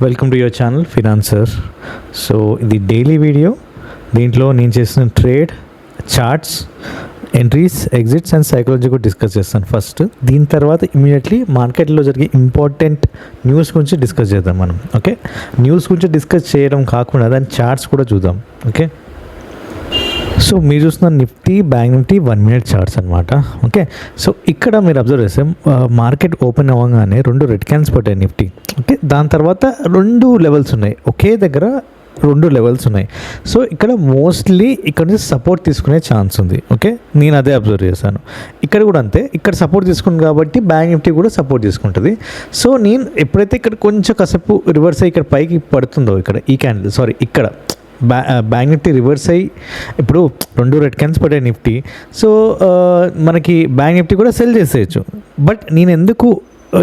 Welcome to your channel financer. So ఇది daily video. దీంట్లో నేను చేసిన trade charts, entries, exits and psychology కూడా డిస్కస్ చేస్తాను ఫస్ట్. దీని తర్వాత ఇమీడియట్లీ మార్కెట్లో జరిగే ఇంపార్టెంట్ న్యూస్ గురించి డిస్కస్ చేద్దాం మనం. ఓకే, న్యూస్ గురించి డిస్కస్ చేయడం కాకుండా దాని చార్ట్స్ కూడా చూద్దాం. ఓకే, సో మీరు చూస్తున్న Nifty, bank Nifty 1 minute charts అనమాట. ఓకే, సో ఇక్కడ మీరు అబ్జర్వ్ చేస్తే మార్కెట్ ఓపెన్ అవ్వగానే 2 రెడ్ క్యాన్స్ పట్టాయి నిఫ్టీ. ఓకే, దాని తర్వాత 2 లెవెల్స్ ఉన్నాయి, ఒకే దగ్గర 2 లెవెల్స్ ఉన్నాయి. సో ఇక్కడ మోస్ట్లీ ఇక్కడ నుంచి సపోర్ట్ తీసుకునే ఛాన్స్ ఉంది. ఓకే, నేను అదే అబ్జర్వ్ చేశాను. ఇక్కడ కూడా అంతే, ఇక్కడ సపోర్ట్ తీసుకుంది కాబట్టి బ్యాంక్ నిఫ్టీ కూడా సపోర్ట్ తీసుకుంటుంది. సో నేను ఎప్పుడైతే ఇక్కడ కొంచెం కాసేపు రివర్స్ అయ్యి ఇక్కడ పైకి పడుతుందో, ఇక్కడ ఈ క్యాండిల్ ఇక్కడ బ్యాంక్ నిఫ్టీ రివర్స్ అయ్యి ఇప్పుడు 2 రెడ్ క్యాన్స్ పడే నిఫ్టీ. సో మనకి బ్యాంక్ నిఫ్టీ కూడా సెల్ చేసేయచ్చు. బట్ నేను ఎందుకు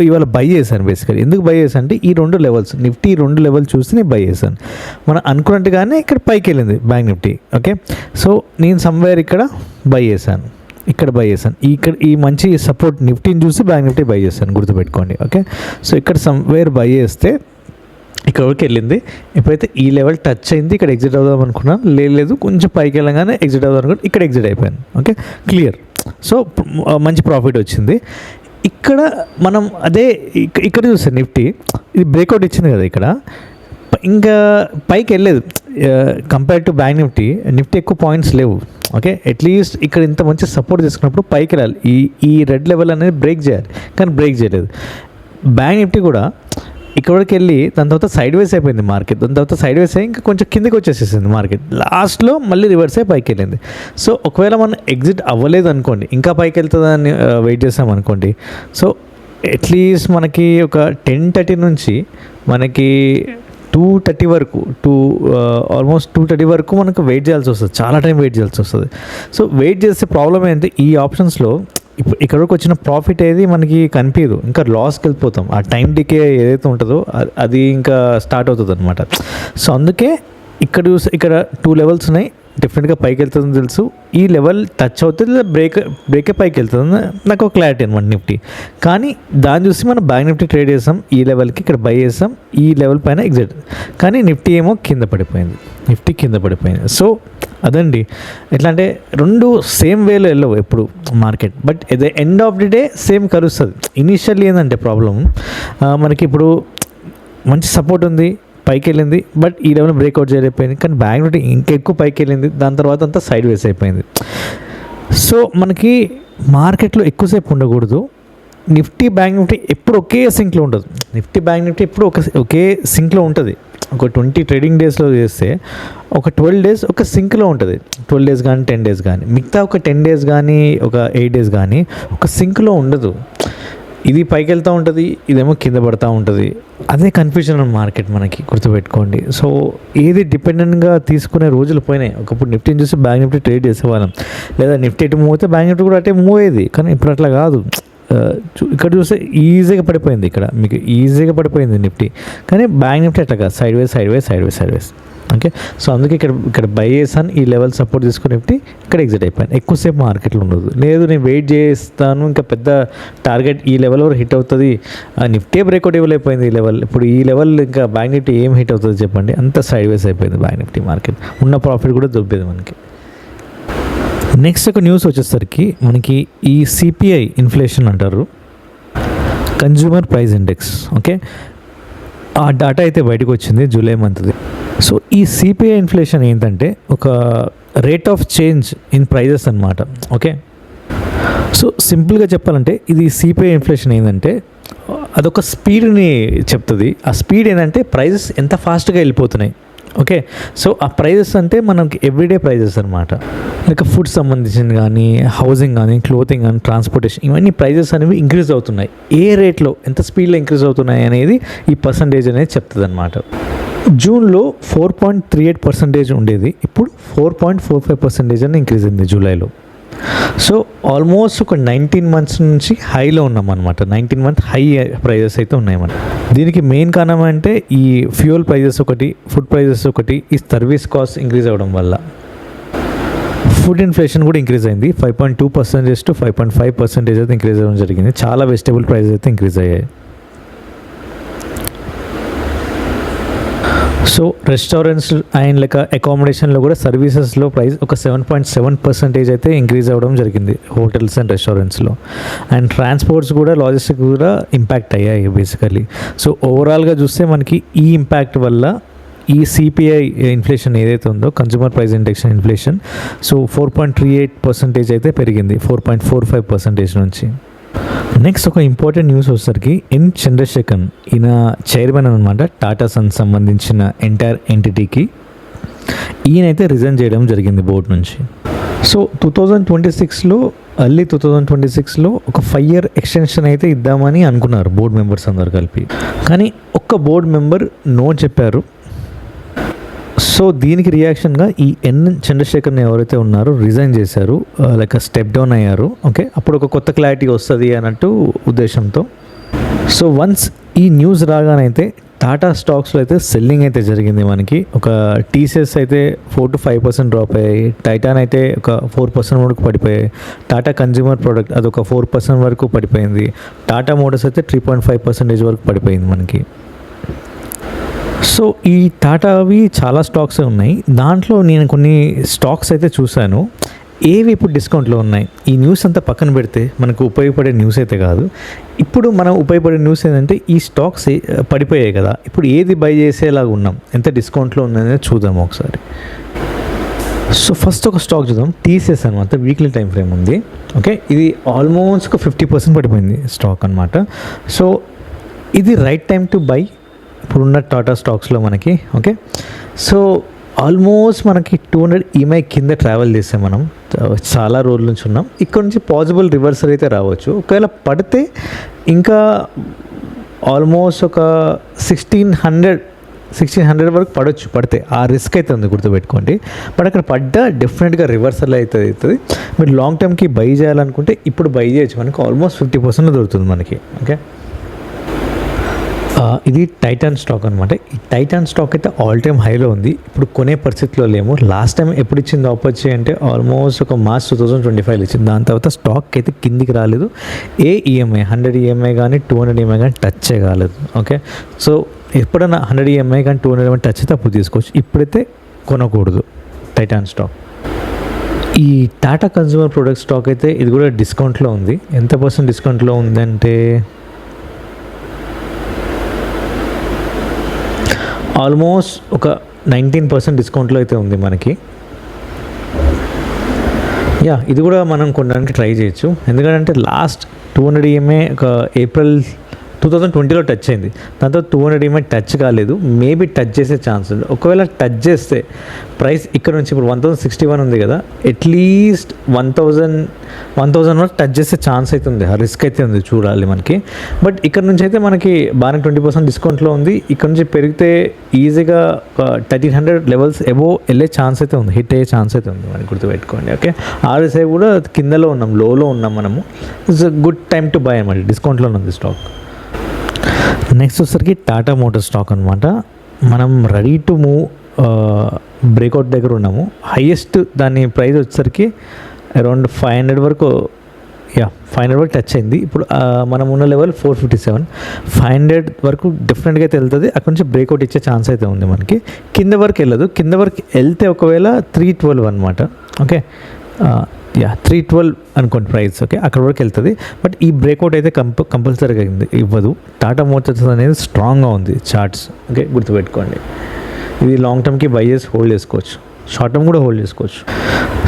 ఇవాళ బై చేశాను, బేసికలీ ఎందుకు బై చేశాను అంటే ఈ 2 లెవెల్స్, నిఫ్టీ 2 లెవెల్ చూసి నేను బై చేశాను. మనం అనుకున్నట్టుగానే ఇక్కడ పైకి వెళ్ళింది బ్యాంక్ నిఫ్టీ. ఓకే, సో నేను సమ్వేర్ ఇక్కడ బై చేశాను, ఇక్కడ బై చేశాను. ఇక్కడ ఈ మంచి సపోర్ట్ నిఫ్టీని చూసి బ్యాంక్ నిఫ్టీ బై చేశాను, గుర్తుపెట్టుకోండి. ఓకే, సో ఇక్కడ సమ్వేర్ బై చేస్తే ఇక్కడ వరకు వెళ్ళింది. ఎప్పుడైతే ఈ లెవెల్ టచ్ అయింది, ఇక్కడ ఎగ్జిట్ అవుదాం అనుకున్నాను, లేదు కొంచెం పైకి వెళ్ళగానే ఎగ్జిట్ అవుదాం అనుకున్నాను, ఇక్కడ ఎగ్జిట్ అయిపోయాను. Okay, clear. సో మంచి ప్రాఫిట్ వచ్చింది. ఇక్కడ మనం అదే ఇక్కడ చూస్తే నిఫ్టీ ఇది బ్రేక్అవుట్ ఇచ్చింది కదా, ఇక్కడ ఇంకా పైకి వెళ్ళలేదు. Compare to bank Nifty, Nifty ఎక్కువ పాయింట్స్ లేవు. ఓకే, అట్లీస్ట్ ఇక్కడ ఇంత మంచి సపోర్ట్ తీసుకున్నప్పుడు పైకి వెళ్ళాలి, ఈ రెడ్ లెవెల్ అనేది బ్రేక్ చేయాలి, కానీ బ్రేక్ చేయలేదు. బ్యాంక్ నిఫ్టీ కూడా ఇక్కడ వరకు వెళ్ళి దాని తర్వాత సైడ్ వేస్ అయిపోయింది మార్కెట్. దాని తర్వాత సైడ్ వేస్ అయ్యి ఇంకా కొంచెం కిందకి వచ్చేసేసింది మార్కెట్. లాస్ట్లో మళ్ళీ రివర్స్ అయ్యి పైకి వెళ్ళింది. సో ఒకవేళ మనం ఎగ్జిట్ అవ్వలేదు అనుకోండి, ఇంకా పైకి వెళ్తుందని వెయిట్ చేస్తాం అనుకోండి, సో అట్లీస్ట్ మనకి ఒక 10:30 నుంచి మనకి 2:30 వరకు ఆల్మోస్ట్ 2:30 వరకు మనకు వెయిట్ చేయాల్సి వస్తుంది, చాలా టైం వెయిట్ చేయాల్సి వస్తుంది. సో వెయిట్ చేసే ప్రాబ్లం ఏంటంటే ఈ ఆప్షన్స్లో ఇప్పుడు ఇక్కడికి వచ్చిన ప్రాఫిట్ ఏది మనకి కనిపించదు, ఇంకా లాస్కి వెళ్ళిపోతాం. ఆ టైం డికే ఏదైతే ఉంటుందో అది ఇంకా స్టార్ట్ అవుతుంది అనమాట. సో అందుకే ఇక్కడ ఇక్కడ 2 లెవెల్స్ ఉన్నాయి, డెఫినెట్గా పైకి వెళ్తుందని తెలుసు. ఈ లెవెల్ టచ్ అవుతుంది లేదా బ్రేకే పైకి వెళ్తుంది, నాకు ఒక క్లారిటీ అనమాట నిఫ్టీ. కానీ దాన్ని చూసి మనం బ్యాంక్ నిఫ్టీ ట్రేడ్ చేసాం, ఈ లెవెల్కి ఇక్కడ బై చేసాం, ఈ లెవెల్ పైన ఎగ్జిట్. కానీ నిఫ్టీ ఏమో కింద పడిపోయింది, సో అదండి. ఎట్లా అంటే 2 సేమ్ వేలో వెళ్ళవు ఎప్పుడు market, but at the end of the day same కలుస్తుంది. ఇనీషియల్లీ ఏంటంటే ప్రాబ్లం, మనకి ఇప్పుడు మంచి సపోర్ట్ ఉంది, పైకి వెళ్ళింది, బట్ ఈ లెవెల్ బ్రేక్అవుట్ చేయలేకపోయింది. కానీ బ్యాంక్ నిఫ్టీ ఇంకెక్కువ పైకి వెళ్ళింది, దాని తర్వాత అంతా సైడ్ వేస్ అయిపోయింది. సో మనకి మార్కెట్లో ఎక్కువసేపు ఉండకూడదు. నిఫ్టీ బ్యాంక్ నిఫ్టీ ఎప్పుడు ఒకే సింక్లో ఉండదు. నిఫ్టీ బ్యాంక్ నిఫ్టీ ఎప్పుడు ఒకే సింక్లో ఉంటుంది. ఒక 20 ట్రేడింగ్ డేస్లో చేస్తే ఒక 12 days ఒక సింక్లో ఉంటుంది. 12 days కానీ 10 days కానీ, మిగతా ఒక 10 days కానీ ఒక 8 days కానీ ఒక సింక్లో ఉండదు. ఇది పైకి వెళ్తూ ఉంటుంది, ఇదేమో కింద పడుతూ ఉంటుంది. అదే కన్ఫ్యూజన్ మార్కెట్ మనకి, గుర్తుపెట్టుకోండి. సో ఏది డిపెండెంట్గా తీసుకునే రోజులు పోయినాయి. ఒకప్పుడు నిఫ్టీని చూసి బ్యాంక్ నిఫ్టీ ట్రేడ్ చేసేవాళ్ళం, లేదా నిఫ్టీ ఎటు మూవ్ అయితే బ్యాంక్ నిఫ్టీ కూడా అటే మూవ్ అయ్యేది. కానీ ఇప్పుడు అట్లా కాదు. ఇక్కడ చూస్తే ఈజీగా పడిపోయింది, ఇక్కడ మీకు ఈజీగా పడిపోయింది నిఫ్టీ. కానీ బ్యాంక్ నిఫ్టీ అట్లా కాదు, సైడ్ వేస్. ఓకే, సో అందుకే ఇక్కడ బై చేస్తాను, ఈ లెవెల్ సపోర్ట్ తీసుకుని నిఫ్టీ ఇక్కడ ఎగ్జిట్ అయిపోయాను. ఎక్కువసేపు మార్కెట్లో ఉండదు. లేదు నేను వెయిట్ చేస్తాను, ఇంకా పెద్ద టార్గెట్ ఈ లెవెల్ వరకు హిట్ అవుతుంది, నిఫ్టీ బ్రేక్అవుట్ ఇవ్వలేకపోయింది ఈ లెవెల్. ఇప్పుడు ఈ లెవెల్ ఇంకా బ్యాంక్ నిఫ్టీ ఏం హిట్ అవుతుంది చెప్పండి, అంత సైడ్ వేస్ అయిపోయింది బ్యాంక్ నిఫ్టీ మార్కెట్. ఉన్న ప్రాఫిట్ కూడా దొబ్బేది మనకి. నెక్స్ట్ ఒక న్యూస్ వచ్చేసరికి మనకి ఈ సిపిఐ ఇన్ఫ్లేషన్ అంటారు, కన్జ్యూమర్ ప్రైస్ ఇండెక్స్. ఓకే, ఆ డాటా అయితే బయటకు వచ్చింది జూలై మంత్ది. సో ఈ సిపిఐ ఇన్ఫ్లేషన్ ఏంటంటే ఒక rate of change in prices అనమాట. ఓకే, సో సింపుల్గా చెప్పాలంటే ఇది సిపిఐ ఇన్ఫ్లేషన్ ఏంటంటే అదొక స్పీడ్ని చెప్తుంది. ఆ స్పీడ్ ఏంటంటే ప్రైజెస్ ఎంత ఫాస్ట్గా వెళ్ళిపోతున్నాయి. ఓకే, సో ఆ ప్రైజెస్ అంటే మనకి ఎవ్రీడే ప్రైజెస్ అనమాట. లైక్ ఫుడ్ సంబంధించింది కానీ, హౌసింగ్ కానీ, క్లోతింగ్ కానీ, ట్రాన్స్పోర్టేషన్, ఇవన్నీ ప్రైజెస్ అనేవి ఇంక్రీజ్ అవుతున్నాయి. ఏ రేట్లో ఎంత స్పీడ్లో ఇంక్రీజ్ అవుతున్నాయి అనేది ఈ పర్సంటేజ్ అనేది చెప్తుంది అనమాట. జూన్లో 4.38% ఉండేది, ఇప్పుడు 4.45% అని ఇంక్రీజ్ అయింది జూలైలో. సో ఆల్మోస్ట్ ఒక 19 months నుంచి హైలో ఉన్నాం అనమాట. 19 month హై ప్రైజెస్ అయితే ఉన్నాయన్నమాట. దీనికి మెయిన్ కారణం అంటే ఈ ఫ్యూయల్ ప్రైజెస్ ఒకటి, ఫుడ్ ప్రైజెస్ ఒకటి, ఈ సర్వీస్ కాస్ట్ ఇంక్రీజ్ అవ్వడం వల్ల ఫుడ్ ఇన్ఫ్లేషన్ కూడా ఇంక్రీజ్ అయింది. 5.2% to 5.5% అయితే ఇంక్రీజ్ అవ్వడం జరిగింది. చాలా వెజిటేబుల్ ప్రైజెస్ అయితే ఇంక్రీజ్ అయ్యాయి. సో రెస్టారెంట్స్ అండ్ లైక్ అకామిడేషన్లో కూడా సర్వీసెస్లో ప్రైస్ ఒక 7.7% అయితే ఇంక్రీజ్ అవ్వడం జరిగింది హోటల్స్ అండ్ రెస్టారెంట్స్లో. అండ్ ట్రాన్స్పోర్ట్స్ కూడా లాజిస్టిక్స్ కూడా ఇంపాక్ట్ అయ్యాయి బేసికలీ. సో ఓవరాల్గా చూస్తే మనకి ఈ ఇంపాక్ట్ వల్ల ఈ సిపిఐ ఇన్ఫ్లేషన్ ఏదైతే ఉందో consumer price index inflation so 4.38% అయితే పెరిగింది 4.45% నుంచి. నెక్స్ట్ ఒక ఇంపార్టెంట్ న్యూస్ వచ్చేసరికి ఎన్ చంద్రశేఖర్ ఈయన చైర్మన్ అనమాట టాటా సన్స్ సంబంధించిన ఎంటైర్ ఎంటిటీకి. ఈయనైతే రిజైన్ చేయడం జరిగింది బోర్డు నుంచి. సో 2026లో ఎర్లీ 2026లో ఒక 5 year ఎక్స్టెన్షన్ అయితే ఇద్దామని అనుకున్నారు బోర్డు మెంబర్స్ అందరు కలిపి. కానీ ఒక్క బోర్డు మెంబర్ నో చెప్పారు. సో దీనికి రియాక్షన్గా ఈ ఎన్ చంద్రశేఖర్ని ఎవరైతే ఉన్నారో రిజైన్ చేశారు, లైక్ స్టెప్ డౌన్ అయ్యారు. ఓకే, అప్పుడు ఒక కొత్త క్లారిటీ వస్తుంది అన్నట్టు ఉద్దేశంతో. సో వన్స్ ఈ న్యూస్ రాగానైతే టాటా స్టాక్స్లో అయితే సెల్లింగ్ అయితే జరిగింది మనకి. ఒక టీసీఎస్ అయితే 4 to 5% డ్రాప్ అయ్యాయి, టైటాన్ అయితే ఒక 4% వరకు పడిపోయాయి, టాటా కన్జ్యూమర్ ప్రోడక్ట్ అది ఒక 4% వరకు పడిపోయింది, టాటా మోటార్స్ అయితే 3.5% వరకు పడిపోయింది మనకి. సో ఈ టాటావి చాలా స్టాక్స్ ఉన్నాయి. దాంట్లో నేను కొన్ని స్టాక్స్ అయితే చూశాను, ఏవి ఇప్పుడు డిస్కౌంట్లో ఉన్నాయి. ఈ న్యూస్ అంతా పక్కన పెడితే మనకు ఉపయోగపడే న్యూస్ అయితే కాదు. ఇప్పుడు మనం ఉపయోగపడే న్యూస్ ఏంటంటే ఈ స్టాక్స్ పడిపోయాయి కదా, ఇప్పుడు ఏది బై చేసేలాగా ఉన్నాం, ఎంత డిస్కౌంట్లో ఉందనేది చూద్దాం ఒకసారి. సో ఫస్ట్ ఒక స్టాక్ చూద్దాం, టీసీఎస్ అనమాట. వీక్లీ టైం ఫ్రేమ్ ఉంది. ఓకే, ఇది ఆల్మోస్ట్ ఒక 50% పడిపోయింది స్టాక్ అనమాట. సో ఇది రైట్ టైం టు బై ఇప్పుడున్న టాటా స్టాక్స్లో మనకి. ఓకే, సో ఆల్మోస్ట్ మనకి 200 EMI కింద ట్రావెల్ చేసాం మనం, చాలా రోజుల నుంచి ఉన్నాం. ఇక్కడ నుంచి పాసిబుల్ రివర్సల్ అయితే రావచ్చు. ఒకవేళ పడితే ఇంకా ఆల్మోస్ట్ ఒక 1600 వరకు పడితే ఆ రిస్క్ అయితే ఉంది, గుర్తుపెట్టుకోండి. బట్ అక్కడ పడ్డా డెఫినెట్గా రివర్సల్ అయితే అవుతుంది. మీరు లాంగ్ టర్మ్కి బై చేయాలనుకుంటే ఇప్పుడు బై చేయొచ్చు, మనకి ఆల్మోస్ట్ 50% దొరుకుతుంది మనకి. ఓకే, ఇది టైటాన్ స్టాక్ అనమాట. ఈ టైటాన్ స్టాక్ అయితే ఆల్ టైమ్ హైలో ఉంది, ఇప్పుడు కొనే పరిస్థితిలో లేము. లాస్ట్ టైం ఎప్పుడు ఇచ్చింది ఆపర్చునిటీ అంటే ఆల్మోస్ట్ ఒక మార్చ్ 2025 ఇచ్చింది. దాని తర్వాత స్టాక్ అయితే కిందికి రాలేదు. ఏ ఈఎంఐ 100 EMI కానీ 200 EMI కానీ టచ్ చేయగలదు. ఓకే, సో ఎప్పుడైనా 100 EMI కానీ 200 EMI టచ్ అయితే అప్పుడు తీసుకోవచ్చు, ఇప్పుడైతే కొనకూడదు టైటాన్ స్టాక్. ఈ టాటా కన్జ్యూమర్ ప్రొడక్ట్ స్టాక్ అయితే ఇది కూడా డిస్కౌంట్లో ఉంది. ఎంత % డిస్కౌంట్లో ఉందంటే ఆల్మోస్ట్ ఒక 19% డిస్కౌంట్లో అయితే ఉంది మనకి. యా, ఇది కూడా మనం కొనడానికి ట్రై చేయొచ్చు. ఎందుకంటే లాస్ట్ 200 EMI ఒక ఏప్రిల్ 2020లో టచ్ అయింది, దాంతో 200 EMI టచ్ కాలేదు. మేబీ టచ్ చేసే ఛాన్స్ ఉంది. ఒకవేళ టచ్ చేస్తే ప్రైస్ ఇక్కడ నుంచి ఇప్పుడు 1061 ఉంది కదా, అట్లీస్ట్ 1000 వరకు టచ్ చేసే ఛాన్స్ అయితే ఉంది. ఆ రిస్క్ అయితే ఉంది, చూడాలి మనకి. బట్ ఇక్కడ నుంచి అయితే మనకి బాగానే 20% డిస్కౌంట్లో ఉంది. ఇక్కడ నుంచి పెరిగితే ఈజీగా 1300 లెవెల్స్ ఎబో వెళ్ళే ఛాన్స్ అయితే ఉంది, హిట్ అయ్యే ఛాన్స్ అయితే ఉంది మనకి, గుర్తుపెట్టుకోండి. ఓకే, ఆర్ఎస్ఐ కూడా కిందలో ఉన్నాం, లోలో ఉన్నాం మనము. It's a good time to buy అనమాట, డిస్కౌంట్లో ఉంది స్టాక్. నెక్స్ట్ వచ్చేసరికి టాటా మోటార్ స్టాక్ అనమాట. మనం రెడీ టు మూవ్ బ్రేక్అవుట్ దగ్గర ఉన్నాము. హైయెస్ట్ దాని ప్రైస్ వచ్చేసరికి అరౌండ్ 500 వరకు, 500 వరకు టచ్ అయింది. ఇప్పుడు మనం ఉన్న లెవెల్ 457, 500 వరకు డెఫినెట్గా అయితే వెళ్తుంది. అక్కడ నుంచి బ్రేక్అవుట్ ఇచ్చే ఛాన్స్ అయితే ఉంది మనకి. కింద వరకు వెళ్ళదు, కింద వరకు వెళ్తే ఒకవేళ 312 అనమాట. ఓకే, 312 అనుకోండి ప్రైస్. ఓకే, అక్కడ వరకు వెళ్తుంది. బట్ ఈ బ్రేక్అవుట్ అయితే కంపల్సరీగా ఇవ్వదు. టాటా మోటార్స్ అనేది స్ట్రాంగ్గా ఉంది చార్ట్స్. ఓకే, గుర్తుపెట్టుకోండి. ఇది లాంగ్ టర్మ్కి బై చేసి హోల్డ్ చేసుకోవచ్చు, షార్ట్ టర్మ్ కూడా హోల్డ్ చేసుకోవచ్చు.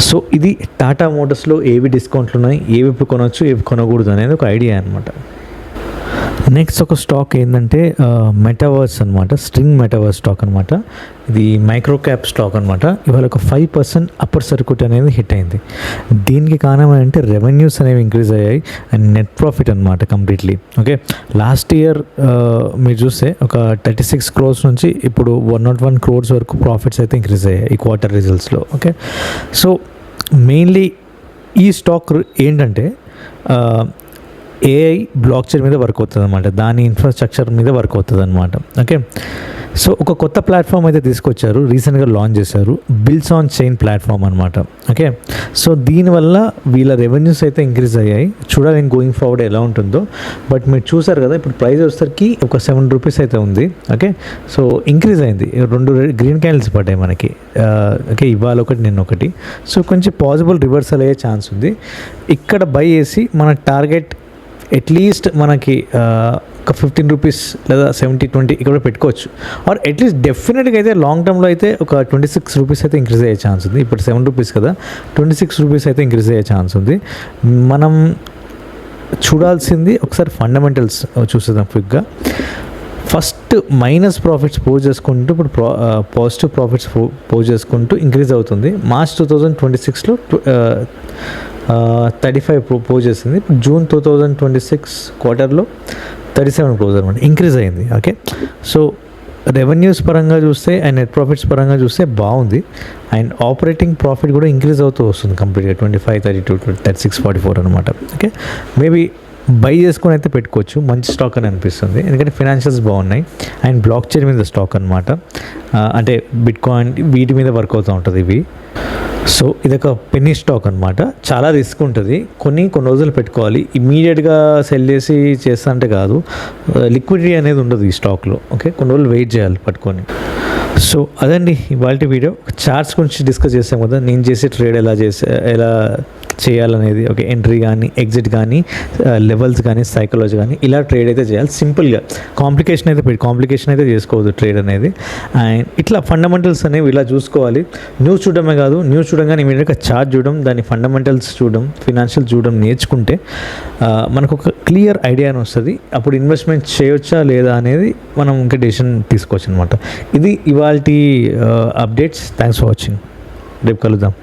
సో ఇది టాటా మోటార్స్లో ఏవి డిస్కౌంట్లు ఉన్నాయి, ఏవి ఇప్పుడు కొనవచ్చు, ఏవి కొనకూడదు అనేది ఒక ఐడియా అనమాట. నెక్స్ట్ ఒక స్టాక్ ఏంటంటే మెటావర్స్ అనమాట, స్ట్రింగ్ మెటావర్స్ స్టాక్ అనమాట. ఇది మైక్రో క్యాప్ స్టాక్ అనమాట. ఇవాళ ఒక 5% అప్పర్ సర్క్యూట్ అనేది హిట్ అయింది. దీనికి కారణం ఏంటంటే రెవెన్యూస్ అనేవి ఇంక్రీజ్ అయ్యాయి అండ్ నెట్ ప్రాఫిట్ అనమాట కంప్లీట్లీ. ఓకే, లాస్ట్ ఇయర్ మీరు చూస్తే ఒక 36 crores నుంచి ఇప్పుడు 101 crores వరకు ప్రాఫిట్స్ అయితే ఇంక్రీజ్ అయ్యాయి ఈ క్వార్టర్ రిజల్ట్స్లో. ఓకే, సో మెయిన్లీ ఈ స్టాక్ ఏంటంటే ఏఐ బ్లాక్ చైన్ మీద వర్క్ అవుతుంది అనమాట, దాని ఇన్ఫ్రాస్ట్రక్చర్ మీద వర్క్ అవుతుంది అనమాట. ఓకే, సో ఒక కొత్త ప్లాట్ఫామ్ అయితే తీసుకొచ్చారు, రీసెంట్గా లాంచ్ చేశారు, బిల్స్ ఆన్ చైన్ ప్లాట్ఫామ్ అనమాట. ఓకే, సో దీనివల్ల వీళ్ళ రెవెన్యూస్ అయితే ఇంక్రీజ్ అయ్యాయి. చూడాలి గోయింగ్ ఫార్వర్డ్ ఎలా ఉంటుందో. బట్ మీరు చూసారు కదా, ఇప్పుడు ప్రైస్ వచ్చేసరికి ఒక ₹7 అయితే ఉంది. ఓకే, సో ఇంక్రీజ్ అయింది, 2 గ్రీన్ క్యాండిల్స్ పడ్డాయి మనకి. ఓకే, ఇవాళ ఒకటి నిన్న ఒకటి. సో కొంచెం పాసిబుల్ రివర్సల్ అయ్యే ఛాన్స్ ఉంది. ఇక్కడ బై చేసి మన టార్గెట్ అట్లీస్ట్ మనకి ఒక ₹15 లేదా 70-20 ఇక్కడ పెట్టుకోవచ్చు. ఆర్ అట్లీస్ట్ డెఫినెట్గా అయితే లాంగ్ టర్మ్లో అయితే ఒక ₹26 అయితే ఇంక్రీజ్ అయ్యే ఛాన్స్ ఉంది. ఇప్పుడు ₹7 కదా, ₹26 అయితే ఇంక్రీజ్ అయ్యే ఛాన్స్ ఉంది. మనం చూడాల్సింది ఒకసారి ఫండమెంటల్స్ చూసేద్దాం క్విక్గా. ఫస్ట్ మైనస్ ప్రాఫిట్స్ పోజ్ చేసుకుంటూ ఇప్పుడు పాజిటివ్ ప్రాఫిట్స్ పోజ్ చేసుకుంటూ ఇంక్రీజ్ అవుతుంది. మార్చ్ 2026లో 35 పోజ్ చేసింది. జూన్ 2026 క్వార్టర్లో 37 క్లోజ్ అనమాట, ఇంక్రీజ్ అయింది. ఓకే, సో రెవెన్యూస్ పరంగా చూస్తే అండ్ నెట్ ప్రాఫిట్స్ పరంగా చూస్తే బాగుంది. అండ్ ఆపరేటింగ్ ప్రాఫిట్ కూడా ఇంక్రీజ్ అవుతూ వస్తుంది కంప్లీట్గా 25, 32, 36, 44 అనమాట. ఓకే, మేబీ బై చేసుకొని అయితే పెట్టుకోవచ్చు, మంచి స్టాక్ అని అనిపిస్తుంది. ఎందుకంటే ఫినాన్షియల్స్ బాగున్నాయి అండ్ బ్లాక్ చైన్ మీద స్టాక్ అనమాట. అంటే బిట్కాయిన్ వీటి మీద వర్క్ అవుతూ ఉంటుంది ఇవి. సో ఇదొక పెన్నీ స్టాక్ అనమాట. చాలా రిస్క్ ఉంటుంది, కొన్ని రోజులు పెట్టుకోవాలి. ఇమీడియట్గా సెల్ చేస్తా అంటే కాదు, లిక్విడిటీ అనేది ఉండదు ఈ స్టాక్లో. ఓకే, కొన్ని రోజులు వెయిట్ చేయాలి పట్టుకొని. సో అదండి ఇవాళ వీడియో. చార్ట్స్ గురించి డిస్కస్ చేసాం కదా, నేను చేసే ట్రేడ్ ఎలా చేయాలనేది. ఓకే, ఎంట్రీ కానీ ఎగ్జిట్ కానీ లెవెల్స్ కానీ సైకాలజీ కానీ ఇలా ట్రేడ్ అయితే చేయాలి సింపుల్గా. కాంప్లికేషన్ అయితే చేసుకోవద్దు ట్రేడ్ అనేది. అండ్ ఇట్లా ఫండమెంటల్స్ అనేవి ఇలా చూసుకోవాలి. న్యూస్ చూడడమే కాదు, న్యూస్ చూడగానే ఇమీడియట్గా చార్ట్ చూడడం, దాని ఫండమెంటల్స్ చూడడం, ఫినాన్షియల్ చూడడం నేర్చుకుంటే మనకు ఒక క్లియర్ ఐడియా అని వస్తుంది. అప్పుడు ఇన్వెస్ట్మెంట్ చేయొచ్చా లేదా అనేది మనం ఇంకా డెసిషన్ తీసుకోవచ్చు అనమాట. ఇది ఇవాల్టి అప్డేట్స్. Thanks for watching. రేపు కలుద్దాం.